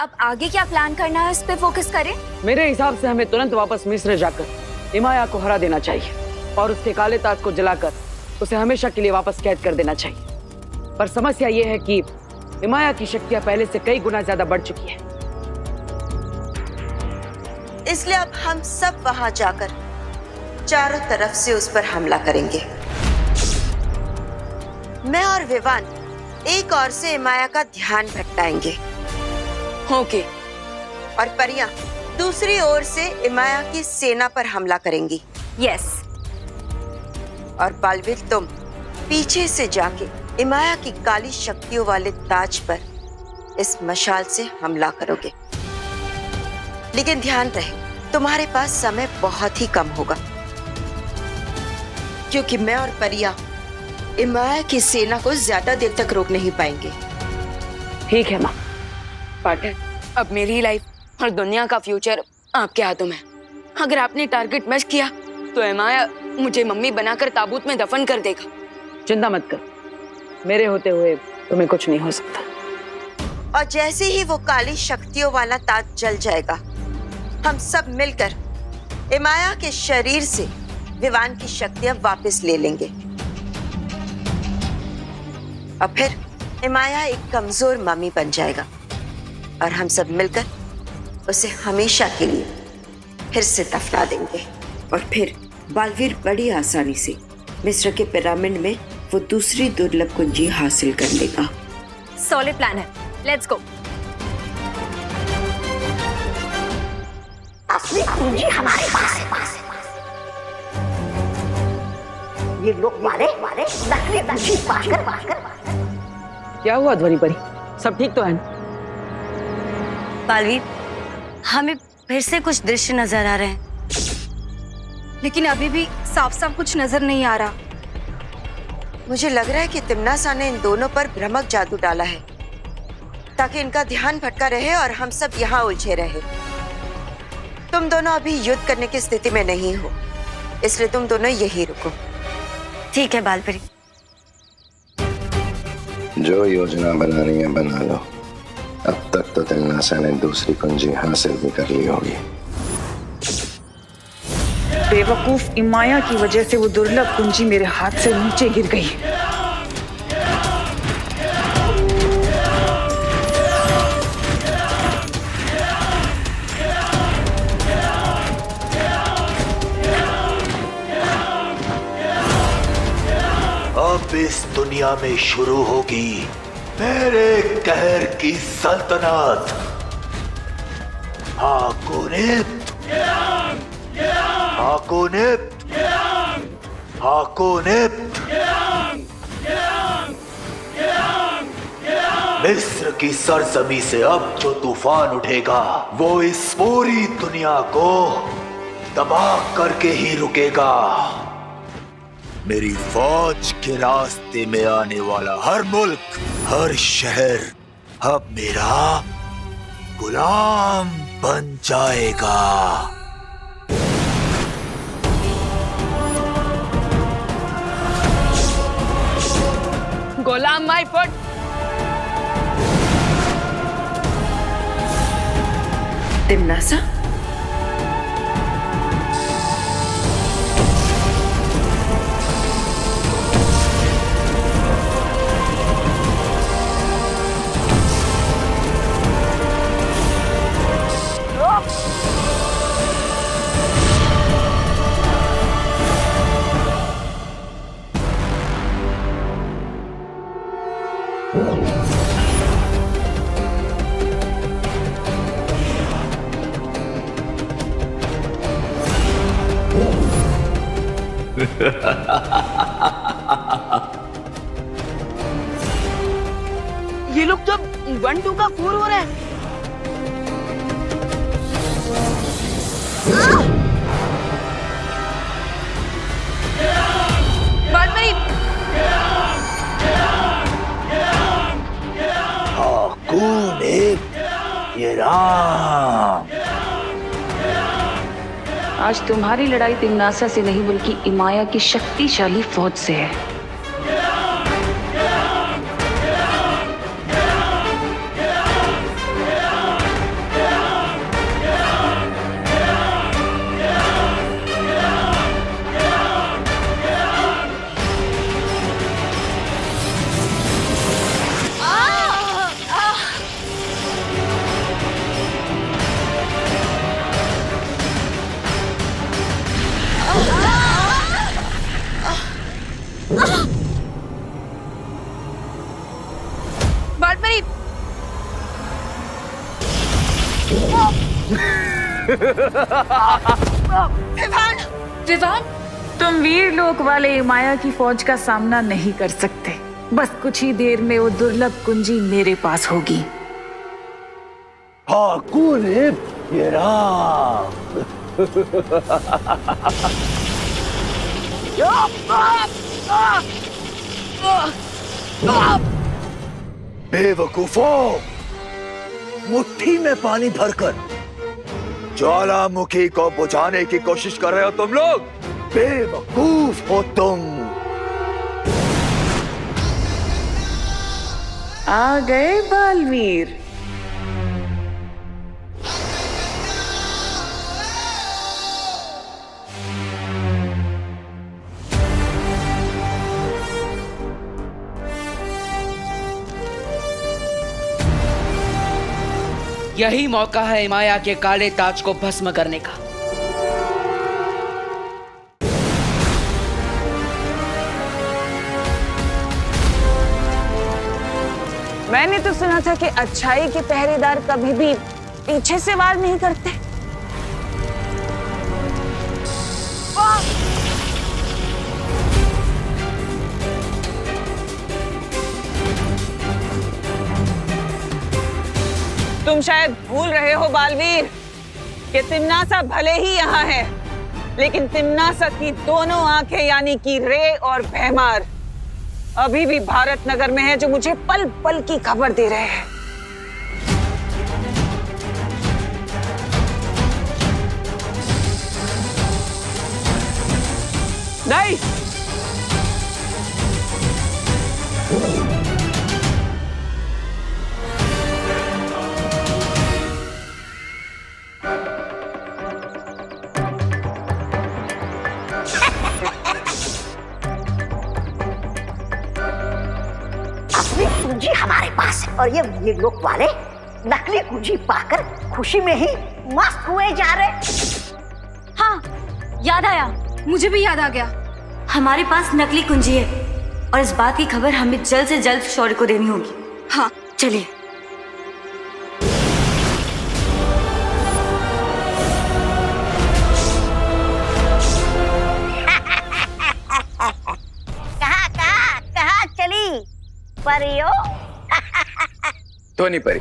अब आगे क्या प्लान करना है, इस पे फोकस करें। मेरे हिसाब से हमें तुरंत वापस मिस्र जाकर इमाया को हरा देना चाहिए और उसके काले ताज को जलाकर उसे हमेशा के लिए वापस कैद कर देना चाहिए। पर समस्या ये है कि इमाया की शक्तियां पहले से कई गुना ज्यादा बढ़ चुकी है। इसलिए अब हम सब वहां जाकर चारों तरफ से उस पर हमला करेंगे। मैं और विवान एक ओर से इमाया का ध्यान भटकाएंगे। ओके। और परियां दूसरी ओर से इमाया की सेना पर हमला करेंगी। यस। और बालवीर तुम पीछे से जाके इमाया की काली शक्तियों वाले ताज पर इस मशाल से हमला करोगे। लेकिन ध्यान रहे तुम्हारे पास समय बहुत ही कम होगा, क्योंकि मैं और परिया इमाया की सेना को ज्यादा देर तक रोक नहीं पाएंगे। ठीक है माँ। पार्टनर, अब मेरी लाइफ और दुनिया का फ्यूचर आपके हाथों में। अगर आपने टारगेट मिस किया तो इमाया मुझे मम्मी बनाकर ताबूत में दफन कर देगा। चिंता मत कर, मेरे होते हुए तुम्हें कुछ नहीं हो सकता। और जैसे ही वो काली शक्तियों वाला ताज जल जाएगा, हम सब मिलकर इमाया के शरीर से विवान की शक्तियां वापस ले लेंगे। और फिर इमाया एक कमजोर मम्मी बन जाएगा और हम सब मिलकर उसे हमेशा के लिए फिर से दफना देंगे। और फिर बालवीर बड़ी आसानी से मिस्र के पिरामिड में वो दूसरी दुर्लभ कुंजी हासिल कर लेगा। सॉलिड प्लान है, लेट्स गो। असली कुंजी हमारे पास है। ये लोग मारे नकली कुंजी पाकर क्या हुआ ध्वनि परी, सब ठीक तो है? बालवीर, हमें फिर से कुछ दृश्य नजर आ रहे हैं, लेकिन अभी भी साफ साफ कुछ नजर नहीं आ रहा। मुझे लग रहा है कि तिम्नासा ने इन दोनों पर भ्रमक जादू डाला है, ताकि इनका ध्यान भटका रहे और हम सब यहाँ उलझे रहे। तुम दोनों अभी युद्ध करने की स्थिति में नहीं हो, इसलिए तुम दोनों यही रुको। ठीक है बालवीर। जो योजना बनानी है बना लो। अब तक तो तिम्नासा ने दूसरी कुंजी हासिल भी कर ली होगी। बेवकूफ इमाया की वजह से वो दुर्लभ कुंजी मेरे हाथ से नीचे गिर गई। अब इस दुनिया में शुरू होगी मेरे कहर की सल्तनत। हाकोनिप्त, हाकोनिप्त, हाकोनिप्त। मिस्र की सरजमी से अब जो तूफान उठेगा वो इस पूरी दुनिया को तबाह करके ही रुकेगा। मेरी फौज के रास्ते में आने वाला हर मुल्क, हर शहर अब मेरा गुलाम बन जाएगा। गुलाम माय फुट। तिम्नासा, ये लोग तो 1-2 का 4 हो रहा है। ये राम। आज तुम्हारी लड़ाई तिम्नासा से नहीं बल्कि इमाया की शक्तिशाली फौज से है। परी विवान, तुम वीर लोक वाले माया की फौज का सामना नहीं कर सकते। बस कुछ ही देर में वो दुर्लभ कुंजी मेरे पास होगी। हाँ, कौन है ये राम? बेवकूफों, मुट्ठी में पानी भरकर ज्वालामुखी को बुझाने की कोशिश कर रहे हो तुम लोग। बेवकूफ हो तुम। आ गए बालवीर। यही मौका है माया के काले ताज को भस्म करने का। मैंने तो सुना था कि अच्छाई के पहरेदार कभी भी पीछे से वार नहीं करते। तुम शायद भूल रहे हो बालवीर कि तिम्नासा भले ही यहाँ है, लेकिन तिम्नासा की दोनों आंखें यानी कि रे और भैमार अभी भी भारत नगर में है, जो मुझे पल पल की खबर दे रहे हैं। नहीं, असली कुंजी हमारे पास है और ये लोग वाले नकली कुंजी पाकर खुशी में ही मस्त हुए जा रहे। हाँ, याद आया, मुझे भी याद आ गया। हमारे पास नकली कुंजी है और इस बात की खबर हमें जल्द से जल्द शौर्य को देनी होगी। हाँ चलिए। कहाँ चली परियो? तो नहीं परी,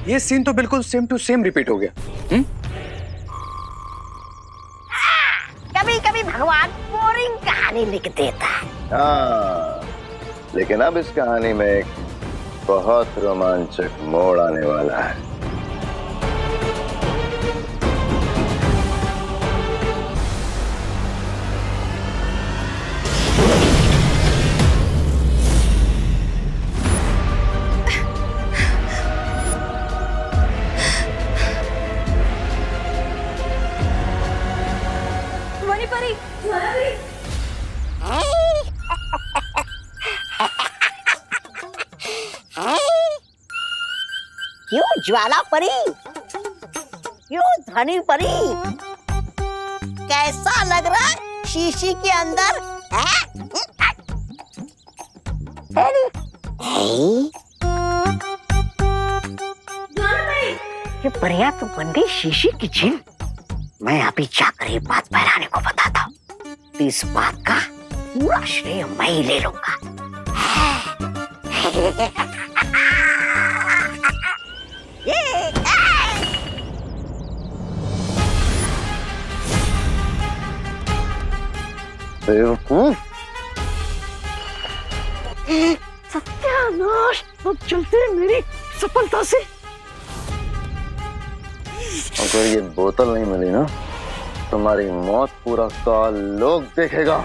ये सीन तो बिल्कुल सेम टू सेम रिपीट हो गया। कभी कभी भगवान बोरिंग कहानी लिख देता है। हाँ, लेकिन अब इस कहानी में एक बहुत रोमांचक मोड़ आने वाला है। क्यों ज्वाला परी, क्यों धनी परी, कैसा लग रहा है शीशी के अंदर? ये परिया तो बन गई शीशी की झील। मैं अभी जाकर ये बात फैलाने को बताता हूँ, इस बात का पूरा श्रेय मैं ही ले लूंगा। बेवकूफ, सत्यानाश, अब चलते हैं मेरी सफलता से। अगर ये बोतल नहीं मिली ना, तुम्हारी मौत पूरा साल लोग देखेगा।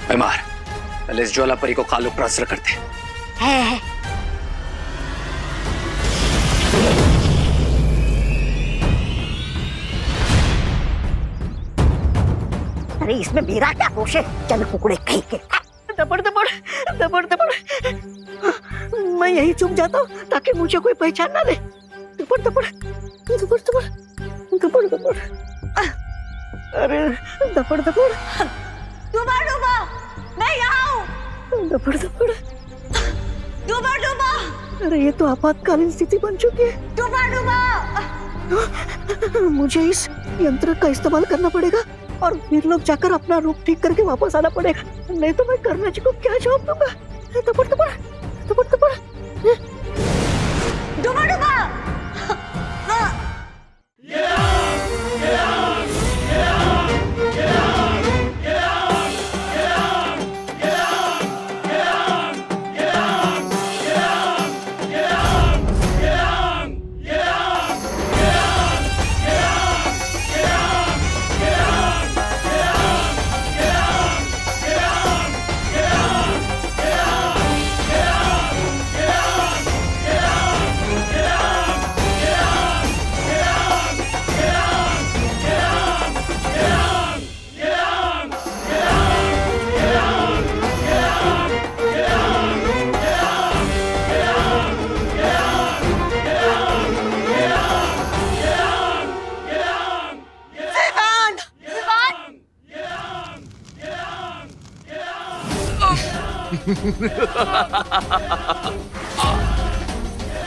बीमार, पहले इस ज्वाला परी को कालू प्रसर करते हैं। अरे इसमें मेरा क्या दोष है? चल कुकड़े कहीं के। दबड़ दबड़ दबड़ दबड़, मैं यही चुप जाता हूँ ताकि मुझे कोई पहचान ना ले। दबड़ दबड़ दबड़ दबड़ दबड़ दबड़, अरे दबड़ दबड़। डूबा डूबा, मैं यहाँ हूँ। दबड़ दबड़ डूबा डूबा। अरे ये तो आपातकालीन स्थिति बन चुकी है। मुझे इस यंत्र का इस्तेमाल करना पड़ेगा और फिर लोग जाकर अपना रूप ठीक करके वापस आना पड़ेगा, नहीं तो मैं करना जी को क्या जवाब दूंगा। तपड़ तपड़ तपड़ तपड़ डूबा डूबा।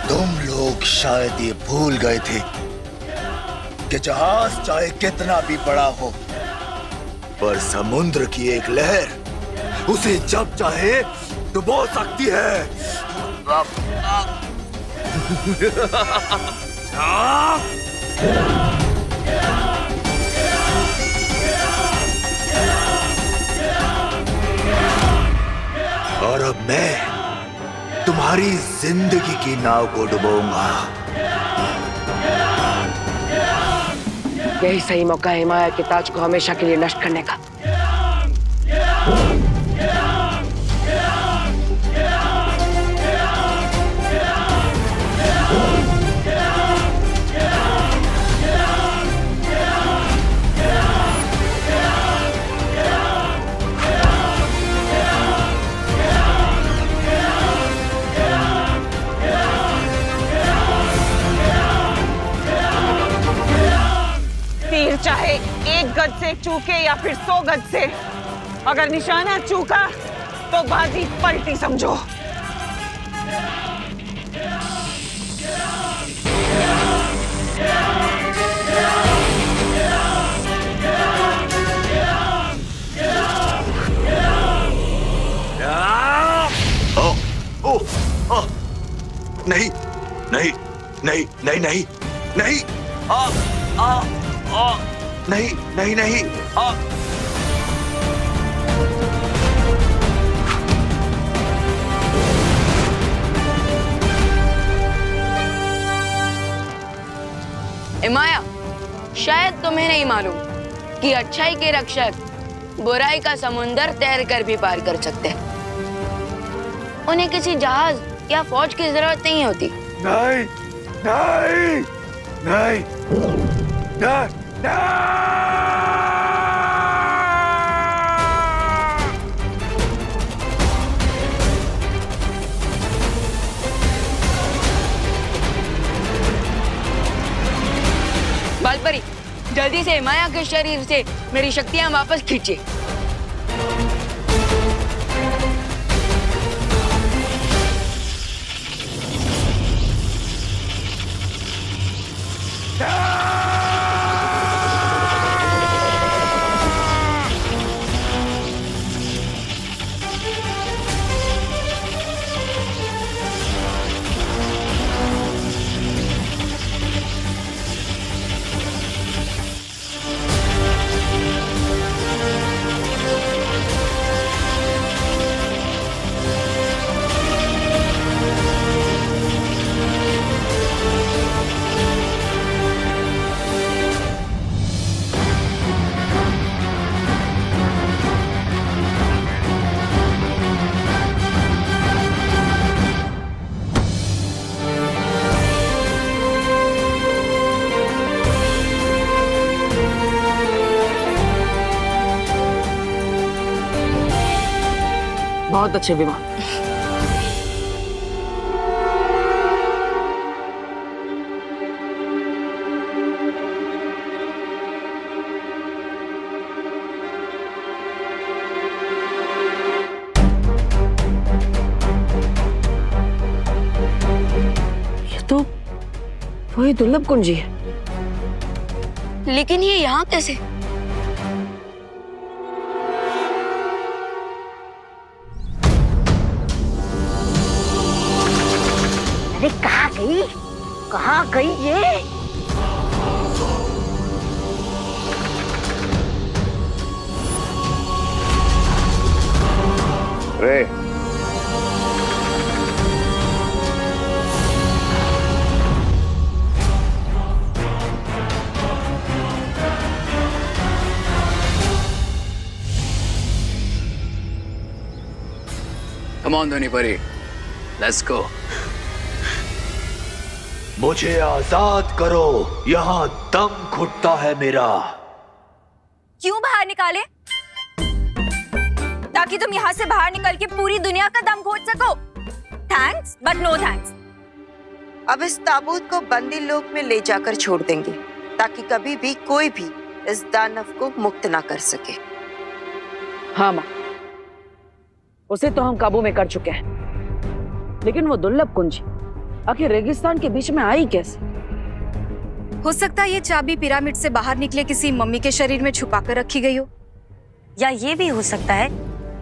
तुम लोग शायद ये भूल गए थे कि जहाज चाहे कितना भी बड़ा हो, पर समुद्र की एक लहर उसे जब चाहे डुबो सकती है। और अब मैं तुम्हारी जिंदगी की नाव को डुबोऊंगा। यही सही मौका है हिमाया के ताज को हमेशा के लिए नष्ट करने का। तीर चाहे 1 गज से चूके या फिर 100 गज से, अगर निशाना चूका तो बाजी पलटी समझो। नहीं नहीं नहीं नहीं नहीं नहीं नहीं नहीं नहीं हिमाया, शायद तुम्हें नहीं मालूम कि अच्छाई के रक्षक बुराई का समुंदर तैर कर भी पार कर सकते हैं। उन्हें किसी जहाज या फौज की जरूरत नहीं होती। नहीं नहीं नहीं नहीं बालपरी, जल्दी से हिमाया के शरीर से मेरी शक्तियां वापस खींचे। बहुत अच्छे विमान। वही दुर्लभ कुंजी है। लेकिन ये यहाँ कैसे? अरे कहाँ गई? कहाँ गई ये? रे कम ऑन धोनी परी, लेट्स गो। मुझे आजाद करो, यहाँ दम घुटता है मेरा। क्यों बाहर निकाले? ताकि तुम यहाँ से बाहर निकल के पूरी दुनिया का दम घोट सको। Thanks but no thanks. अब इस ताबूत को बंदी लोक में ले जाकर छोड़ देंगे ताकि कभी भी कोई भी इस दानव को मुक्त ना कर सके। हाँ माँ, उसे तो हम काबू में कर चुके हैं, लेकिन वो दुर्लभ कुंजी आखिर रेगिस्तान के बीच में आई कैसे? हो सकता है ये चाबी पिरामिड से बाहर निकले किसी मम्मी के शरीर में छुपा कर रखी गई हो। या ये भी हो सकता है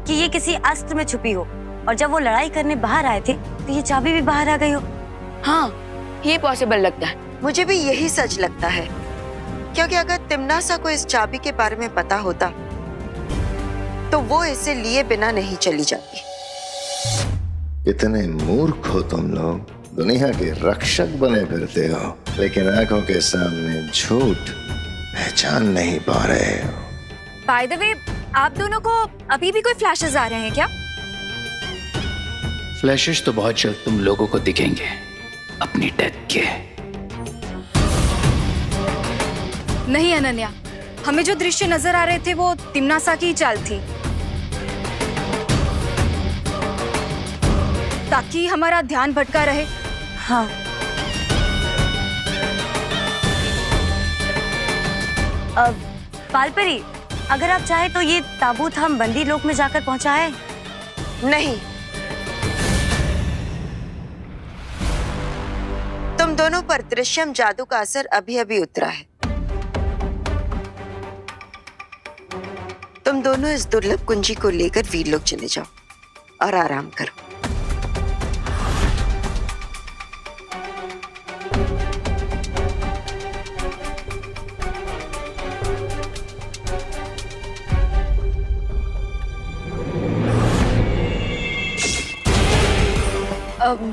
कि ये किसी अस्त्र में छुपी हो और जब वो लड़ाई करने बाहर आए थे तो ये चाबी भी बाहर आ गई हो। हाँ, ये पॉसिबल लगता है। मुझे भी यही सच लगता है, क्योंकि अगर तिम्नासा को इस चाबी के बारे में पता होता तो वो इसे लिए बिना नहीं चली जाती। इतने मूर्ख हो तुम लोग, दुनिया के रक्षक बने फिरते हो, लेकिन आंखों के सामने झूठ पहचान नहीं पा रहे हो। बाय द वे, आप दोनों को अभी भी कोई फ्लैशेस आ रहे हैं क्या? फ्लैशेस तो बहुत जल्द तुम लोगों को दिखेंगे अपनी डेथ के। नहीं अनन्या, हमें जो दृश्य नजर आ रहे थे वो तिम्नासा की ही चाल थी, ताकि हमारा ध्यान भटका रहे। हाँ, अब पालपरी, अगर आप चाहे तो ये ताबूत हम बंदी लोक में जाकर पहुंचाएं। नहीं, तुम दोनों पर दृश्यम जादू का असर अभी अभी उतरा है। तुम दोनों इस दुर्लभ कुंजी को लेकर वीरलोक चले जाओ और आराम करो।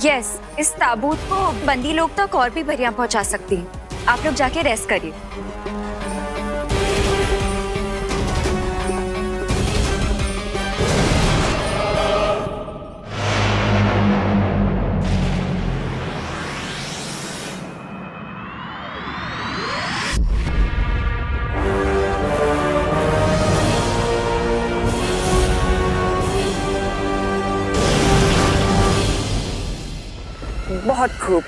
यस, इस ताबूत को बंदी लोग तक और भी बढ़िया पहुंचा सकती हैं। आप लोग जाके रेस्ट करिए। बहुत खूब।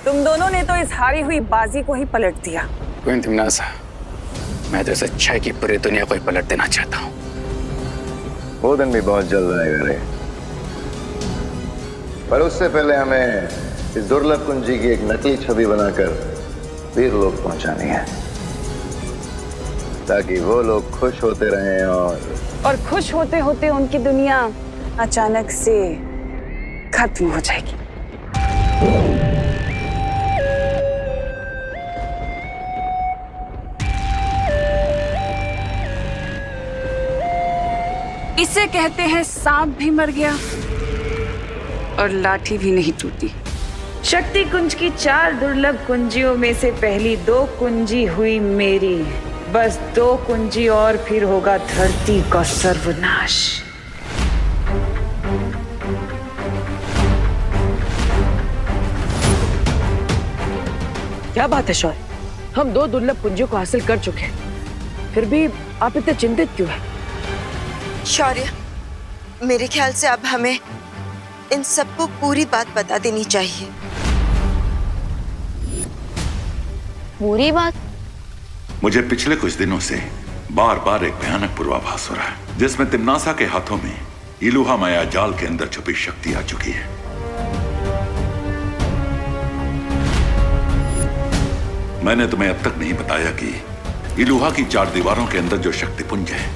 तुम दोनों ने तो इस हारी हुई बाजी को ही पलट दिया। क्वीन तिम्नासा, मैं तो इस अच्छाई की पूरी दुनिया को ही पलट देना चाहता हूँ। वो दिन भी बहुत जल्द आएगा रे, पर उससे पहले हमें इस दुर्लभ कुंजी की एक नकली छवि बनाकर वीरलोक पहुंचानी है, ताकि वो लोग खुश होते रहें और खुश होते होते उनकी दुनिया अचानक से खत्म हो जाएगी। इसे कहते हैं सांप भी मर गया और लाठी भी नहीं टूटी। शक्ति कुंज की 4 दुर्लभ कुंजियों में से पहली 2 कुंजी हुई मेरी। बस 2 कुंजी और फिर होगा धरती का सर्वनाश। क्या बात है शौर्य, हम 2 दुर्लभ कुंजियों को हासिल कर चुके हैं, फिर भी आप इतने चिंतित क्यों हैं? शौर्य, मेरे ख्याल से अब हमें इन सबको पूरी बात बता देनी चाहिए। पूरी बात? मुझे पिछले कुछ दिनों से बार बार एक भयानक पूर्वाभास हो रहा है, जिसमें तिम्नासा के हाथों में इलुहा माया जाल के अंदर छुपी शक्ति आ चुकी है। मैंने तुम्हें अब तक नहीं बताया कि इलुहा की 4 दीवारों के अंदर जो शक्तिपुंज है,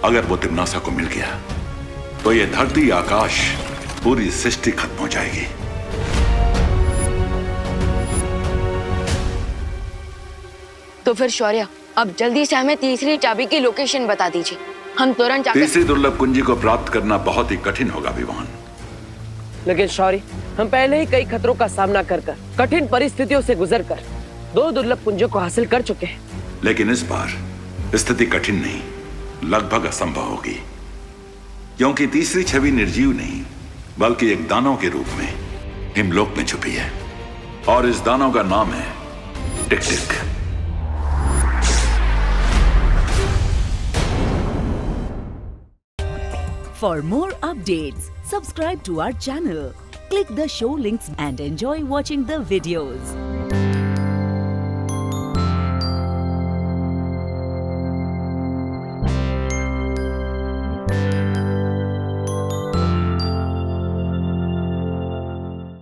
अगर वो तिम्नासा को मिल गया तो ये धरती, आकाश, पूरी सृष्टि खत्म हो जाएगी। तो फिर शौर्य, अब जल्दी से हमें तीसरी चाबी की लोकेशन बता दीजिए। हम तुरंत जाकर तीसरी दुर्लभ कुंजी को प्राप्त करना बहुत ही कठिन होगा विवान। लेकिन शौर्य, हम पहले ही कई खतरों का सामना कर कठिन परिस्थितियों से गुजरकर 2 दुर्लभ कुंजों को हासिल कर चुके हैं। लेकिन इस बार स्थिति कठिन नहीं, लगभग असंभव होगी, क्योंकि तीसरी छवि निर्जीव नहीं बल्कि एक दानव के रूप में हिमलोक में छुपी है, और इस दानव का नाम है टिक-टिक। For more updates, subscribe to our channel, click the show links and enjoy watching the videos.